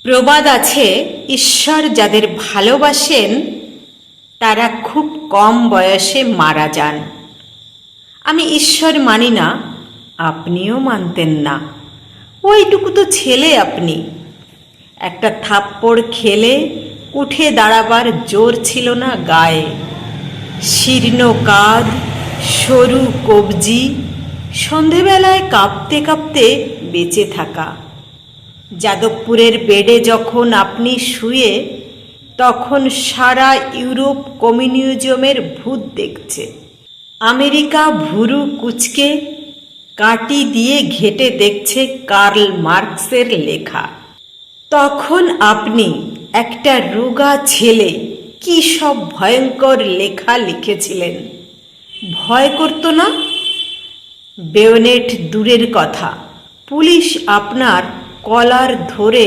প্রবাদ আছে, ঈশ্বর যাদের ভালোবাসেন তারা খুব কম বয়সে মারা যান। আমি ঈশ্বর মানি না, আপনিও মানতেন না। ওইটুকু তো ছেলে আপনি। একটা থাপ্পড় খেলে উঠে দাঁড়াবার জোর ছিল না গায়ে। শীর্ণ কাঁধ, সরু কবজি, সন্ধেবেলায় কাঁপতে কাঁপতে বেঁচে থাকা। যাদবপুরের বেডে যখন আপনি শুয়ে, তখন সারা ইউরোপ কমিউনিজমের ভূত দেখছে। আমেরিকা ভুরু কুঁচকে কাঁটি দিয়ে ঘেঁটে দেখছে কার্ল মার্কসের লেখা। তখন আপনি একটা রোগা ছেলে কি সব ভয়ঙ্কর লেখা লিখেছিলেন। ভয় করতো না? বেয়োনেট দূরের কথা, পুলিশ আপনার কলার ধরে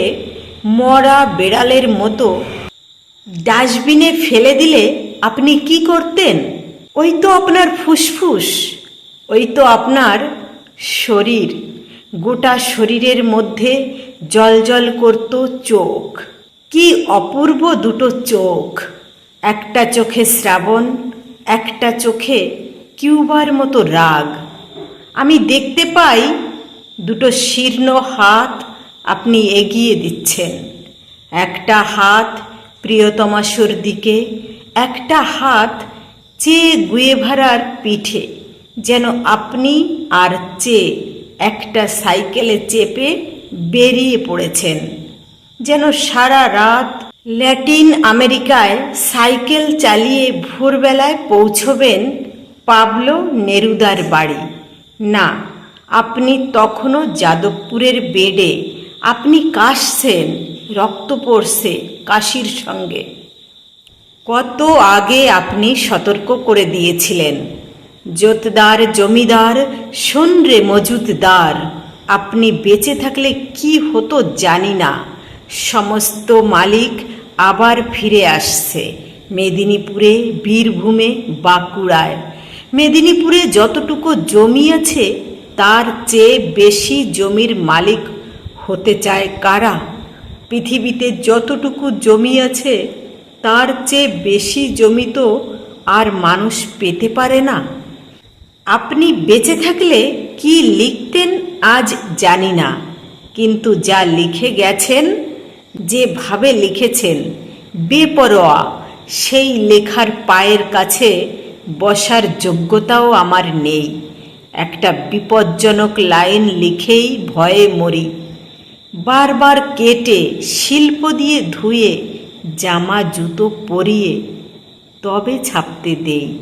মরা বেড়ালের মতো ডাস্টবিনে ফেলে দিলে আপনি কি করতেন? ওই তো আপনার ফুসফুস, ওই তো আপনার শরীর। গোটা শরীরের মধ্যে জ্বলজ্বল করত চোখ। কি অপূর্ব দুটো চোখ! একটা চোখে শ্রাবণ, একটা চোখে কিউবার মতো রাগ। আমি দেখতে পাই দুটো শীর্ণ হাত আপনি এগিয়ে দিচ্ছেন। একটা হাত প্রিয়তমার দিকে, একটা হাত চে গুয়েভারার পিঠে, যেন আপনি আর চে একটা সাইকেলে চেপে বেরিয়ে পড়েছেন। যেন সারা রাত ল্যাটিন আমেরিকায় সাইকেল চালিয়ে ভোরবেলায় পৌঁছবেন পাবলো নেরুদার বাড়ি। না, আপনি তখনও যাদবপুরের বেডে। আপনি কাশছেন, রক্ত পড়ছে কাশির সঙ্গে। কত আগে আপনি সতর্ক করে দিয়েছিলেন, জোতদার জমিদার, শোন রে মজুতদার, আপনি বেঁচে থাকলে কি হতো জানি না। সমস্ত মালিক আবার ফিরে আসছে মেদিনীপুরে, বীরভূমে, বাঁকুড়ায়। মেদিনীপুরে যতটুকু জমি আছে তার চেয়ে বেশি জমির মালিক হতে চায় কারা? পৃথিবীতে যতটুকু জমি আছে তার চেয়ে বেশি জমি তো আর মানুষ পেতে পারে না। আপনি বেঁচে থাকলে কি লিখতেন আজ জানি না, কিন্তু যা লিখে গেছেন, যেভাবে লিখেছেন বেপরোয়া, সেই লেখার পায়ের কাছে বসার যোগ্যতাও আমার নেই। একটা বিপজ্জনক লাইন লিখেই ভয়ে মরি। বারবার কেটে, শিল্প দিয়ে ধুয়ে, জামা জুতো পরিয়ে তবে ছাপতে দেই।